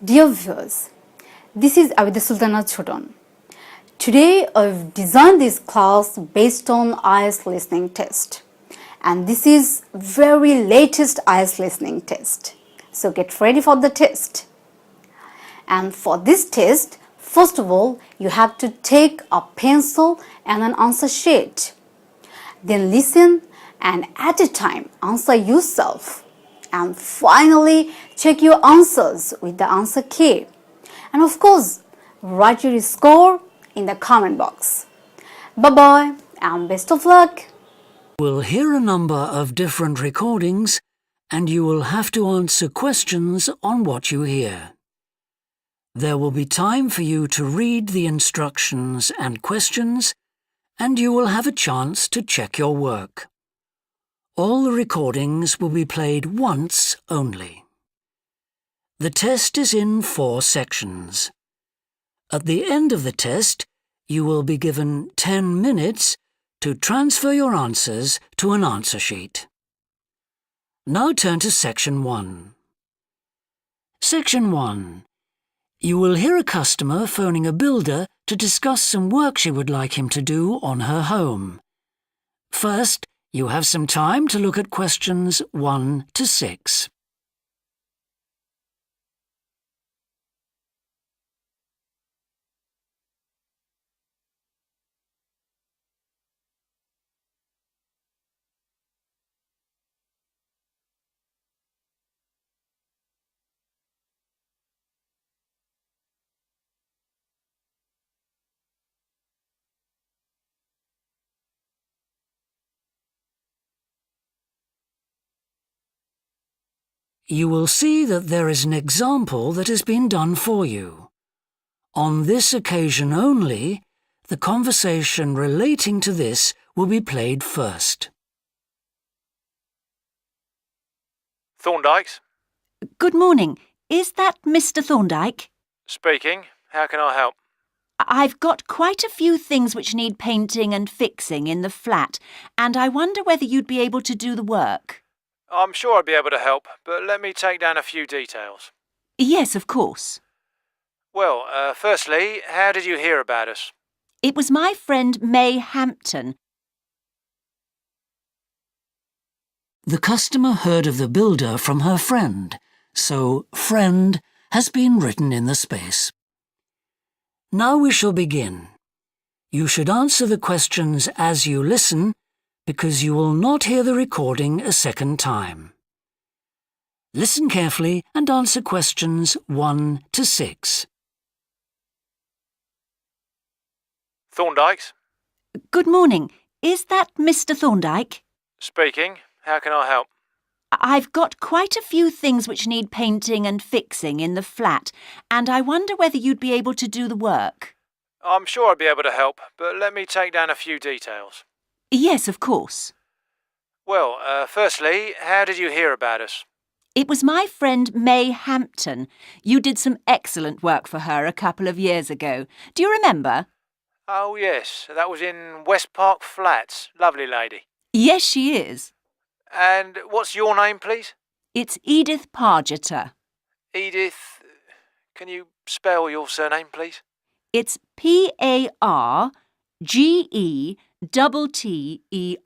Dear viewers, this is Abida Sultana Choton. Today I've designed this class based on IELTS listening test. And this is very latest IELTS listening test. So get ready for the test. And for this test, first of all, you have to take a pencil and an answer sheet. Then listen and at a time answer yourself. And finally, check your answers with the answer key. And of course, write your score in the comment box. Bye-bye and best of luck. You will hear a number of different recordings and you will have to answer questions on what you hear. There will be time for you to read the instructions and questions and you will have a chance to check your work. All the recordings will be played once only. The test is in 4 sections. At the end of the test, you will be given 10 minutes to transfer your answers to an answer sheet. Now turn to Section 1. Section 1. You will hear a customer phoning a builder to discuss some work she would like him to do on her home. First, you have some time to look at questions 1 to 6. You will see that there is an example that has been done for you. On this occasion only, the conversation relating to this will be played first. Thorndike's? Good morning. Is that Mr. Thorndike? Speaking. How can I help? I've got quite a few things which need painting and fixing in the flat, and I wonder whether you'd be able to do the work. I'm sure I'd be able to help, but let me take down a few details. Yes, of course. Well, firstly, how did you hear about us? It was my friend May Hampton. The customer heard of the builder from her friend, so friend has been written in the space. Now we shall begin. You should answer the questions as you listen, because you will not hear the recording a second time. Listen carefully and answer questions 1 to 6. Thorndike's? Good morning. Is that Mr. Thorndike? Speaking. How can I help? I've got quite a few things which need painting and fixing in the flat, and I wonder whether you'd be able to do the work. I'm sure I'd be able to help, but let me take down a few details. Yes, of course. Well, firstly, how did you hear about us? It was my friend May Hampton. You did some excellent work for her a couple of years ago. Do you remember? Oh, yes. That was in West Park Flats. Lovely lady. Yes, she is. And what's your name, please? It's Edith Pargeter. Edith. Can you spell your surname, please? It's Pargeter. Double T,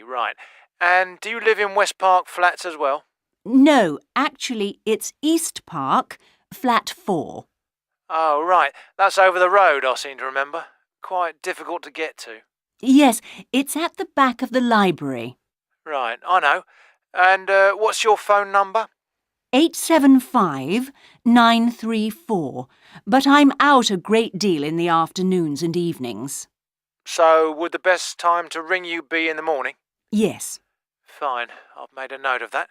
right. And do you live in West Park Flats as well? No, actually, it's East Park, flat 4. Oh, right. That's over the road, I seem to remember. Quite difficult to get to. Yes, it's at the back of the library. Right, I know. And what's your phone number? 875 934, but I'm out a great deal in the afternoons and evenings. So would the best time to ring you be in the morning? Yes. Fine, I've made a note of that.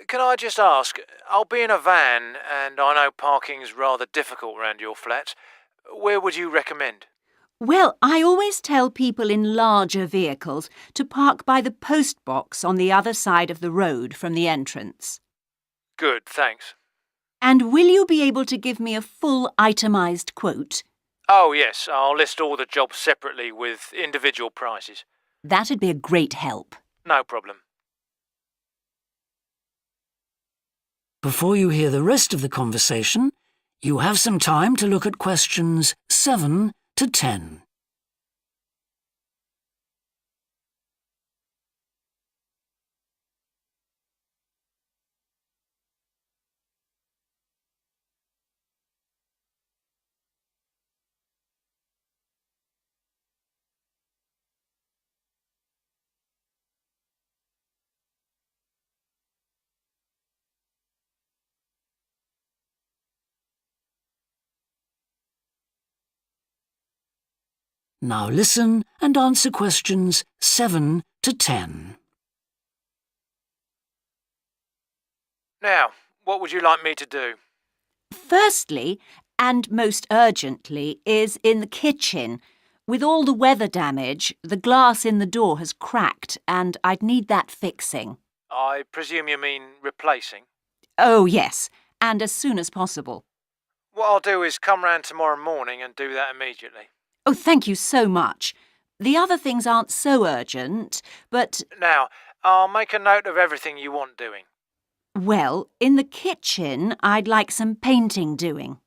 Can I just ask, I'll be in a van and I know parking's rather difficult round your flats. Where would you recommend? Well, I always tell people in larger vehicles to park by the post box on the other side of the road from the entrance. Good, thanks. And will you be able to give me a full itemised quote? Oh, yes, I'll list all the jobs separately with individual prices. That'd be a great help. No problem. Before you hear the rest of the conversation, you have some time to look at questions 7 to 10. Now listen and answer questions 7 to 10. Now, what would you like me to do? Firstly, and most urgently, is in the kitchen. With all the weather damage, the glass in the door has cracked and I'd need that fixing. I presume you mean replacing? Oh, yes, and as soon as possible. What I'll do is come round tomorrow morning and do that immediately. Oh, thank you so much. The other things aren't so urgent, but... Now, I'll make a note of everything you want doing. Well, in the kitchen, I'd like some painting doing.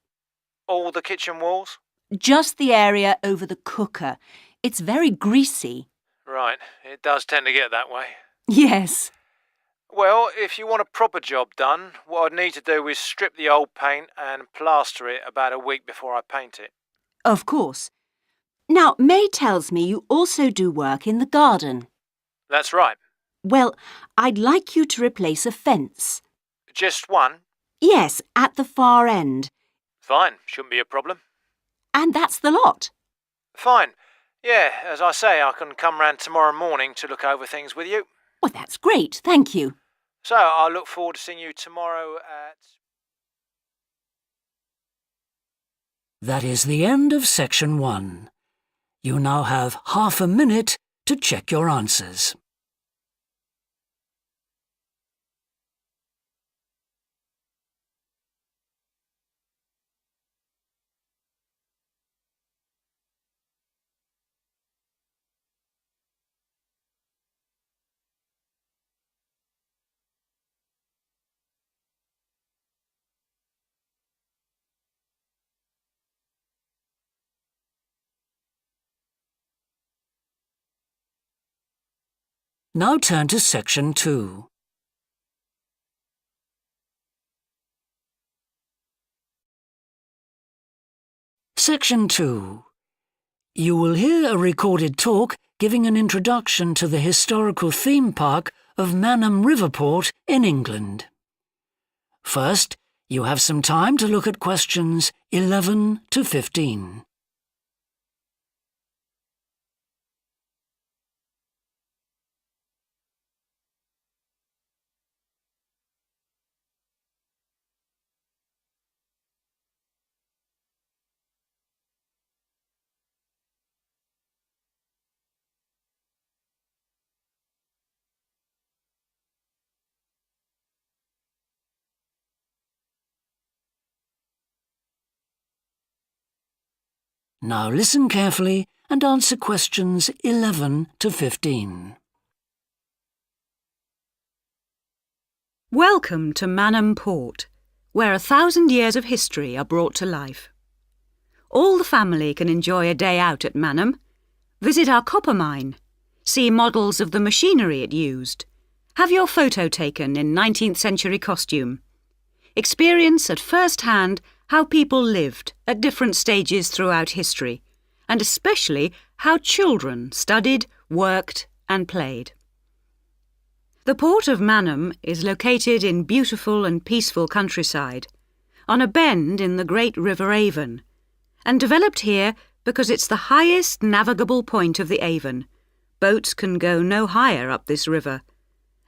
All the kitchen walls? Just the area over the cooker. It's very greasy. Right, it does tend to get that way. Yes. Well, if you want a proper job done, what I'd need to do is strip the old paint and plaster it about a week before I paint it. Of course. Now, May tells me you also do work in the garden. That's right. Well, I'd like you to replace a fence. Just one? Yes, at the far end. Fine, shouldn't be a problem. And that's the lot. Fine. Yeah, as I say, I can come round tomorrow morning to look over things with you. Well, that's great, thank you. So, I look forward to seeing you tomorrow at... That is the end of section 1. You now have half a minute to check your answers. Now turn to section 2. Section 2. You will hear a recorded talk giving an introduction to the historical theme park of Manham Riverport in England. First, you have some time to look at questions 11 to 15. Now listen carefully and answer questions 11 to 15. Welcome to Manham Port, where 1,000 years of history are brought to life. All the family can enjoy a day out at Manham, visit our copper mine, see models of the machinery it used, have your photo taken in 19th century costume, experience at first hand how people lived at different stages throughout history, and especially how children studied, worked and played. The port of Manham is located in beautiful and peaceful countryside, on a bend in the great River Avon, and developed here because it's the highest navigable point of the Avon. Boats can go no higher up this river,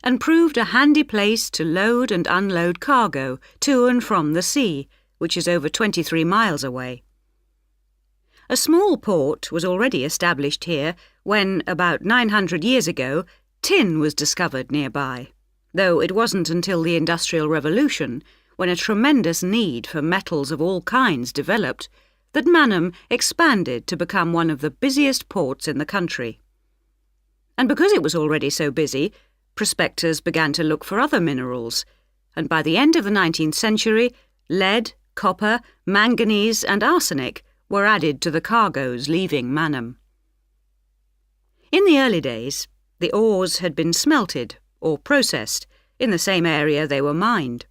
and proved a handy place to load and unload cargo to and from the sea, which is over 23 miles away. A small port was already established here when, about 900 years ago, tin was discovered nearby, though it wasn't until the Industrial Revolution, when a tremendous need for metals of all kinds developed, that Manham expanded to become one of the busiest ports in the country. And because it was already so busy, prospectors began to look for other minerals, and by the end of the 19th century, lead, copper, manganese and arsenic were added to the cargoes leaving Mannum. In the early days, the ores had been smelted or processed in the same area they were mined.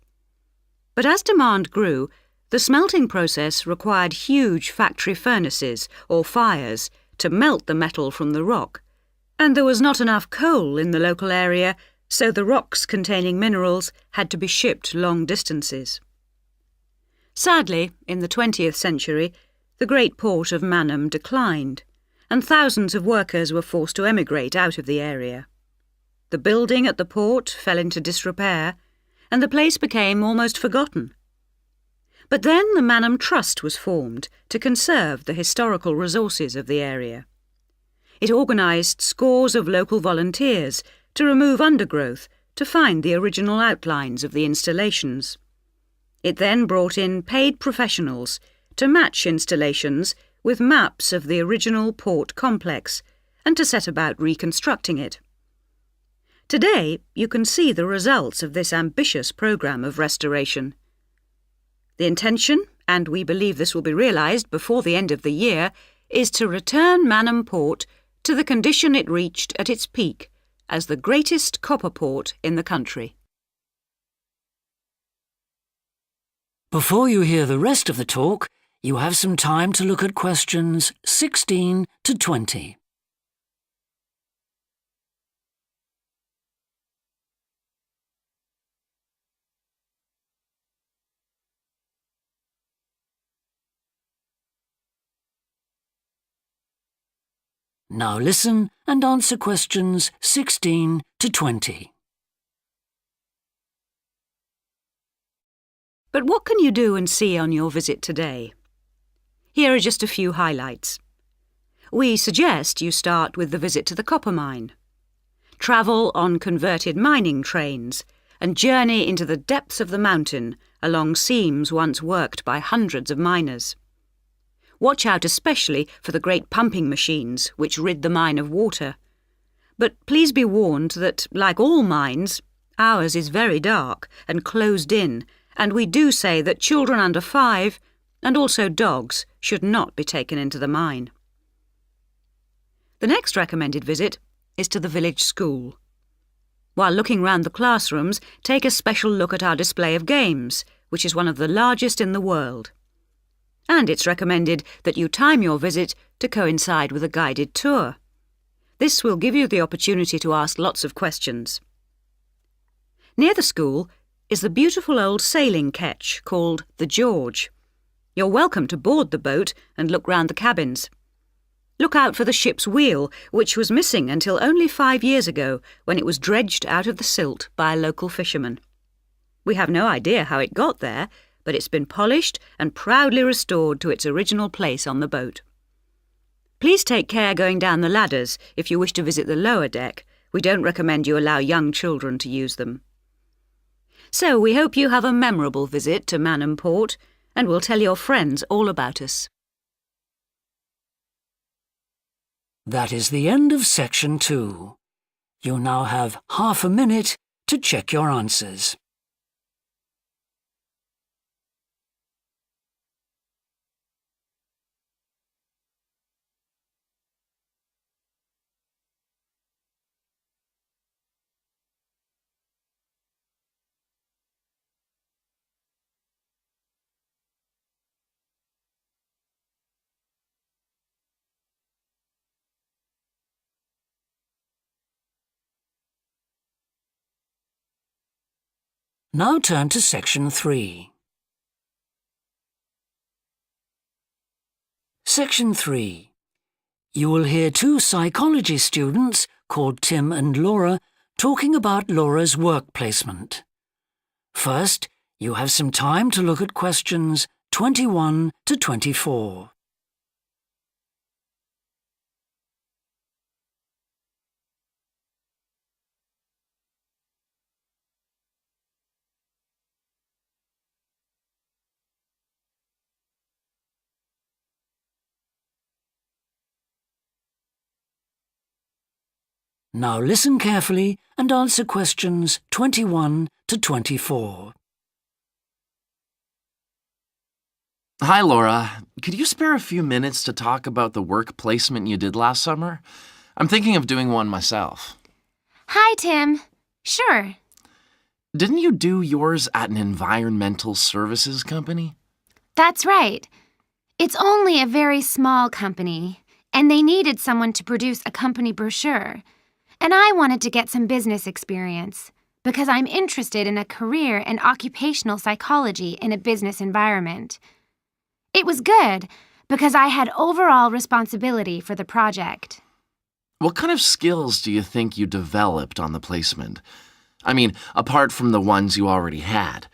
But as demand grew, the smelting process required huge factory furnaces or fires to melt the metal from the rock, and there was not enough coal in the local area, so the rocks containing minerals had to be shipped long distances. Sadly, in the 20th century, the great port of Mannum declined, and thousands of workers were forced to emigrate out of the area. The building at the port fell into disrepair, and the place became almost forgotten. But then the Mannum Trust was formed to conserve the historical resources of the area. It organised scores of local volunteers to remove undergrowth to find the original outlines of the installations. It then brought in paid professionals to match installations with maps of the original port complex and to set about reconstructing it. Today, you can see the results of this ambitious programme of restoration. The intention, and we believe this will be realised before the end of the year, is to return Mannum Port to the condition it reached at its peak as the greatest copper port in the country. Before you hear the rest of the talk, you have some time to look at questions 16 to 20. Now listen and answer questions 16 to 20. But what can you do and see on your visit today? Here are just a few highlights. We suggest you start with the visit to the copper mine. Travel on converted mining trains and journey into the depths of the mountain along seams once worked by hundreds of miners. Watch out especially for the great pumping machines which rid the mine of water. But please be warned that, like all mines, ours is very dark and closed in, and we do say that children under 5 and also dogs should not be taken into the mine. The next recommended visit is to the village school. While looking round the classrooms, take a special look at our display of games, which is one of the largest in the world. And it's recommended that you time your visit to coincide with a guided tour. This will give you the opportunity to ask lots of questions. Near the school is the beautiful old sailing ketch called the George. You're welcome to board the boat and look round the cabins. Look out for the ship's wheel, which was missing until only 5 years ago when it was dredged out of the silt by a local fisherman. We have no idea how it got there, but it's been polished and proudly restored to its original place on the boat. Please take care going down the ladders if you wish to visit the lower deck. We don't recommend you allow young children to use them. So we hope you have a memorable visit to Mannum Port, and we'll tell your friends all about us. That is the end of section 2. You now have half a minute to check your answers. Now turn to section 3. Section 3. You will hear 2 psychology students called Tim and Laura talking about Laura's work placement. First, you have some time to look at questions 21 to 24. Now listen carefully and answer questions 21 to to 24. Hi, Laura. Could you spare a few minutes to talk about the work placement you did last summer? I'm thinking of doing one myself. Hi, Tim. Sure. Didn't you do yours at an environmental services company? That's right. It's only a very small company, and they needed someone to produce a company brochure. And I wanted to get some business experience because I'm interested in a career in occupational psychology in a business environment. It was good because I had overall responsibility for the project. What kind of skills do you think you developed on the placement? I mean, apart from the ones you already had.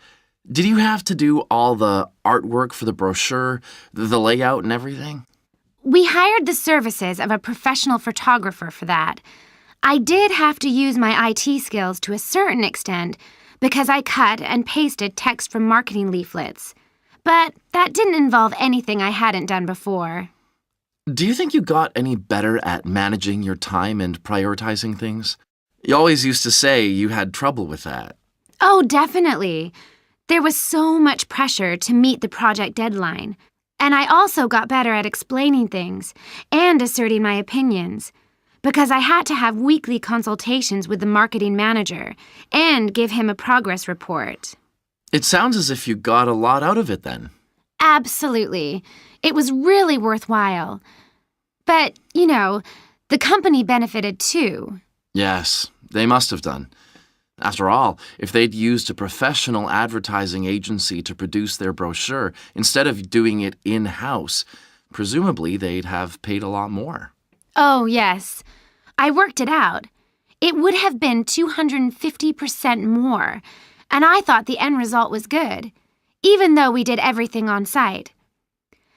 Did you have to do all the artwork for the brochure, the layout and everything? We hired the services of a professional photographer for that. I did have to use my IT skills to a certain extent because I cut and pasted text from marketing leaflets. But that didn't involve anything I hadn't done before. Do you think you got any better at managing your time and prioritizing things? You always used to say you had trouble with that. Oh, definitely. There was so much pressure to meet the project deadline. And I also got better at explaining things and asserting my opinions, because I had to have weekly consultations with the marketing manager and give him a progress report. It sounds as if you got a lot out of it then. Absolutely. It was really worthwhile. But, the company benefited too. Yes, they must have done. After all, if they'd used a professional advertising agency to produce their brochure instead of doing it in-house, presumably they'd have paid a lot more. Oh, yes. I worked it out. It would have been 250% more, and I thought the end result was good, even though we did everything on site.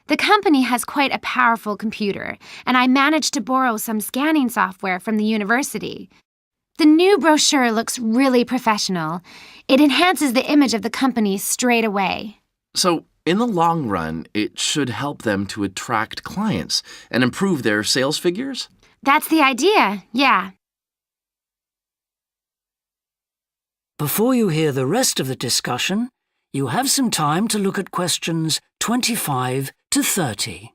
The company has quite a powerful computer, and I managed to borrow some scanning software from the university. The new brochure looks really professional. It enhances the image of the company straight away. So, in the long run, it should help them to attract clients and improve their sales figures? That's the idea, yeah. Before you hear the rest of the discussion, you have some time to look at questions 25 to 30.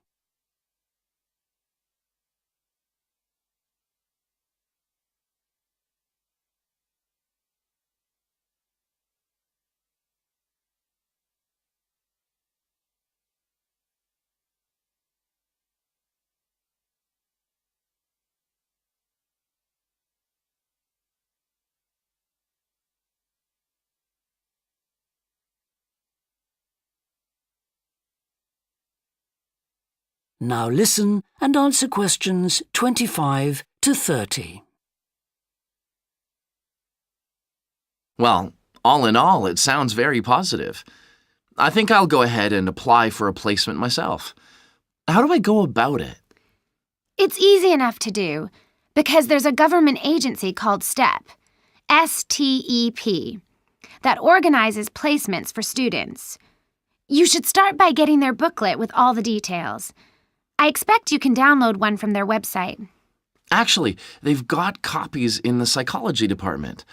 Now listen and answer questions 25 to 30. Well, all in all, it sounds very positive. I think I'll go ahead and apply for a placement myself. How do I go about it? It's easy enough to do, because there's a government agency called STEP, S-T-E-P, that organizes placements for students. You should start by getting their booklet with all the details. I expect you can download one from their website. Actually, they've got copies in the psychology department.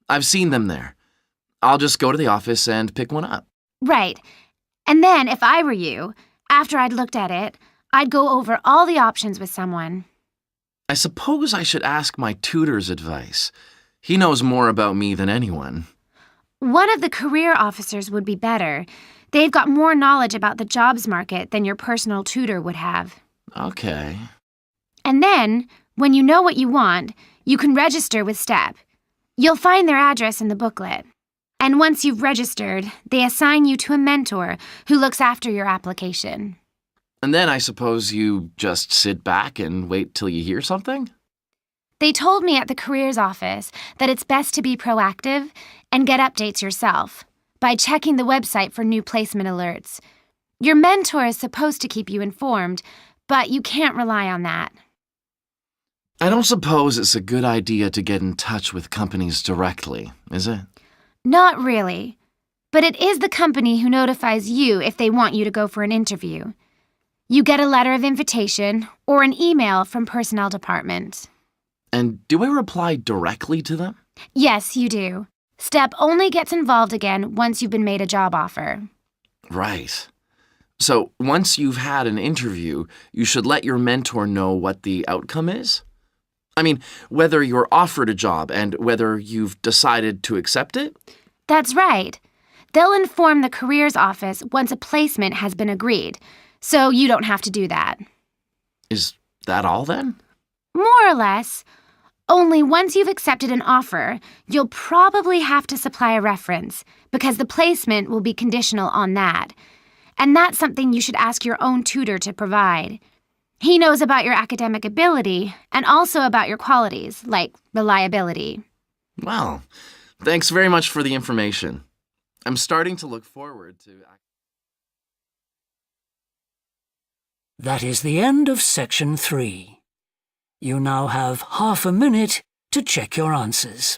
I've seen them there. I'll just go to the office and pick one up. Right. And then, if I were you, after I'd looked at it, I'd go over all the options with someone. I suppose I should ask my tutor's advice. He knows more about me than anyone. One of the career officers would be better. They've got more knowledge about the jobs market than your personal tutor would have. Okay. And then, when you know what you want, you can register with STEP. You'll find their address in the booklet. And once you've registered, they assign you to a mentor who looks after your application. And then I suppose you just sit back and wait till you hear something? They told me at the careers office that it's best to be proactive and get updates yourself by checking the website for new placement alerts. Your mentor is supposed to keep you informed, but you can't rely on that. I don't suppose it's a good idea to get in touch with companies directly, is it? Not really. But it is the company who notifies you if they want you to go for an interview. You get a letter of invitation or an email from personnel department. And do I reply directly to them? Yes, you do. STEP only gets involved again once you've been made a job offer. Right. So once you've had an interview, you should let your mentor know what the outcome is? I mean, whether you're offered a job and whether you've decided to accept it? That's right. They'll inform the careers office once a placement has been agreed, so you don't have to do that. Is that all then? More or less. Only once you've accepted an offer, you'll probably have to supply a reference, because the placement will be conditional on that. And that's something you should ask your own tutor to provide. He knows about your academic ability and also about your qualities, like reliability. Well, thanks very much for the information. I'm starting to look forward to... That is the end of section 3. You now have half a minute to check your answers.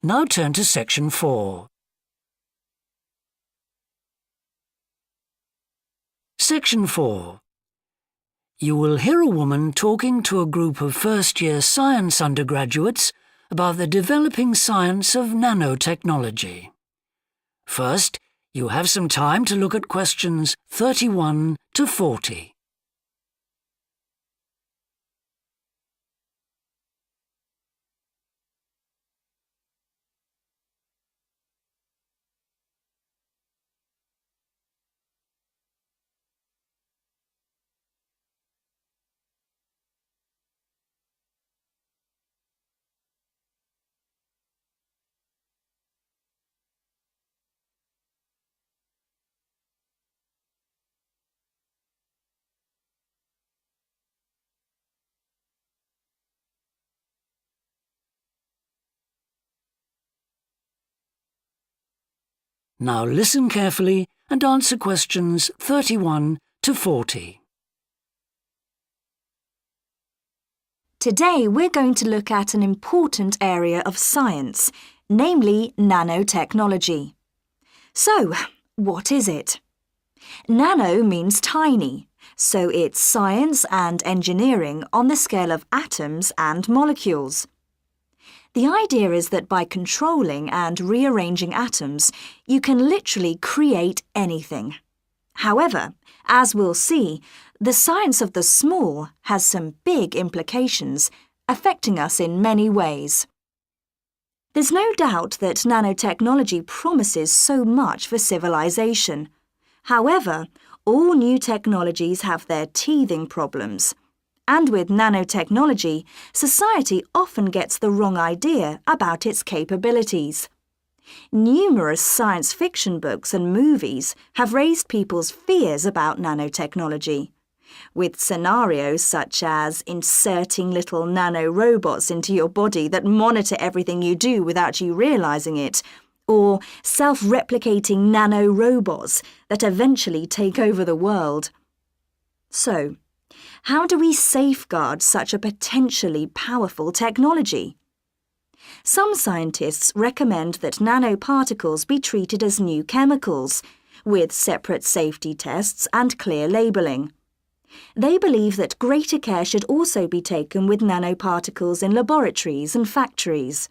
Now turn to section 4. Section 4. You will hear a woman talking to a group of first-year science undergraduates about the developing science of nanotechnology. First, you have some time to look at questions 31 to 40. Now listen carefully and answer questions 31 to 40. Today we're going to look at an important area of science, namely nanotechnology. So, what is it? Nano means tiny, so it's science and engineering on the scale of atoms and molecules. The idea is that by controlling and rearranging atoms, you can literally create anything. However, as we'll see, the science of the small has some big implications, affecting us in many ways. There's no doubt that nanotechnology promises so much for civilization. However, all new technologies have their teething problems. And with nanotechnology, society often gets the wrong idea about its capabilities. Numerous science fiction books and movies have raised people's fears about nanotechnology, with scenarios such as inserting little nanorobots into your body that monitor everything you do without you realizing it, or self-replicating nanorobots that eventually take over the world. So, how do we safeguard such a potentially powerful technology? Some scientists recommend that nanoparticles be treated as new chemicals, with separate safety tests and clear labelling. They believe that greater care should also be taken with nanoparticles in laboratories and factories.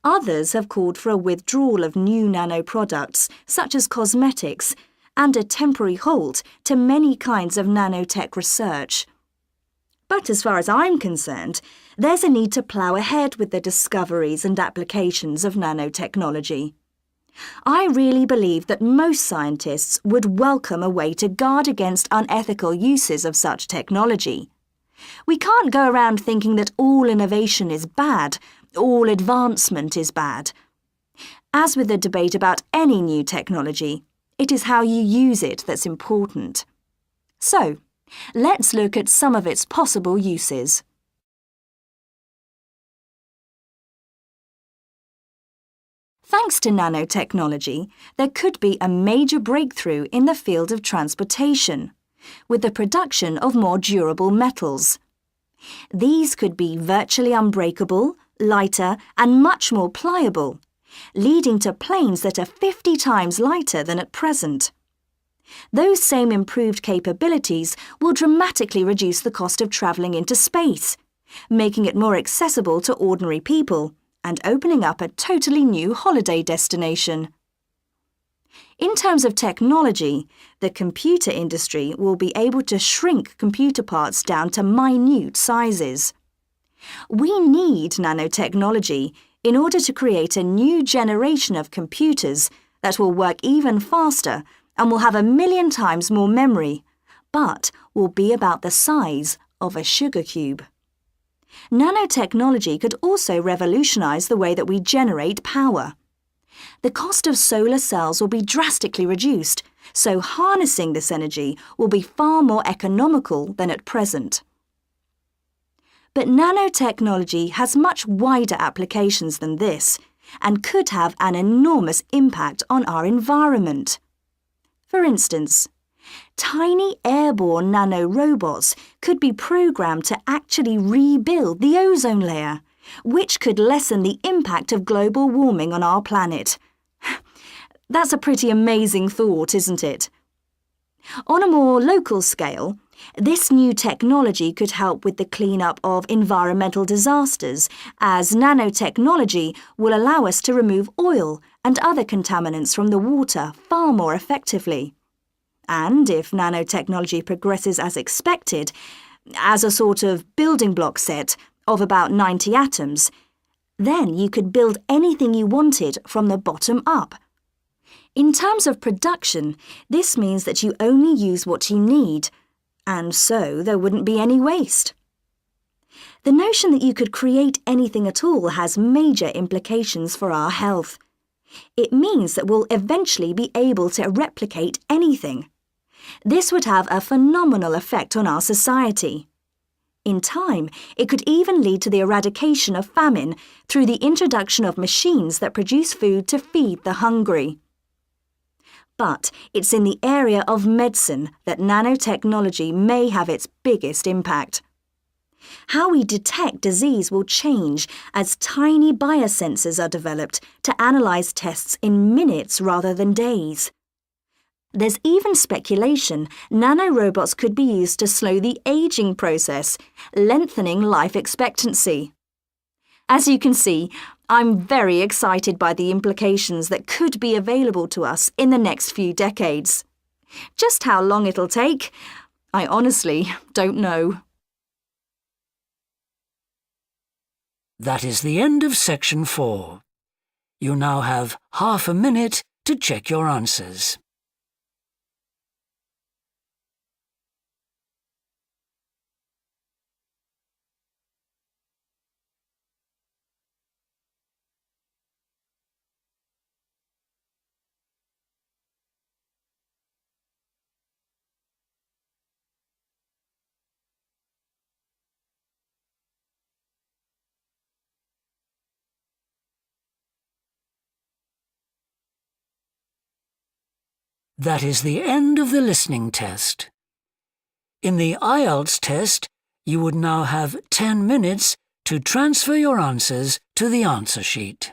Others have called for a withdrawal of new nanoproducts, such as cosmetics, and a temporary halt to many kinds of nanotech research. But as far as I'm concerned, there's a need to plough ahead with the discoveries and applications of nanotechnology. I really believe that most scientists would welcome a way to guard against unethical uses of such technology. We can't go around thinking that all innovation is bad, all advancement is bad. As with the debate about any new technology, it is how you use it that's important. So, let's look at some of its possible uses. Thanks to nanotechnology, there could be a major breakthrough in the field of transportation, with the production of more durable metals. These could be virtually unbreakable, lighter, and much more pliable, leading to planes that are 50 times lighter than at present. Those same improved capabilities will dramatically reduce the cost of travelling into space, making it more accessible to ordinary people and opening up a totally new holiday destination. In terms of technology, the computer industry will be able to shrink computer parts down to minute sizes. We need nanotechnology in order to create a new generation of computers that will work even faster and will have 1,000,000 times more memory, but will be about the size of a sugar cube. Nanotechnology could also revolutionize the way that we generate power. The cost of solar cells will be drastically reduced, so harnessing this energy will be far more economical than at present. But nanotechnology has much wider applications than this and could have an enormous impact on our environment. For instance, tiny airborne nanorobots could be programmed to actually rebuild the ozone layer, which could lessen the impact of global warming on our planet. That's a pretty amazing thought, isn't it? On a more local scale, this new technology could help with the cleanup of environmental disasters, as nanotechnology will allow us to remove oil and other contaminants from the water far more effectively. And if nanotechnology progresses as expected, as a sort of building block set of about 90 atoms, then you could build anything you wanted from the bottom up. In terms of production, this means that you only use what you need, and so there wouldn't be any waste. The notion that you could create anything at all has major implications for our health. It means that we'll eventually be able to replicate anything. This would have a phenomenal effect on our society. In time, it could even lead to the eradication of famine through the introduction of machines that produce food to feed the hungry. But it's in the area of medicine that nanotechnology may have its biggest impact. How we detect disease will change as tiny biosensors are developed to analyse tests in minutes rather than days. There's even speculation nanorobots could be used to slow the aging process, lengthening life expectancy. As you can see, I'm very excited by the implications that could be available to us in the next few decades. Just how long it'll take, I honestly don't know. That is the end of section 4. You now have half a minute to check your answers. That is the end of the listening test. In the IELTS test, you would now have 10 minutes to transfer your answers to the answer sheet.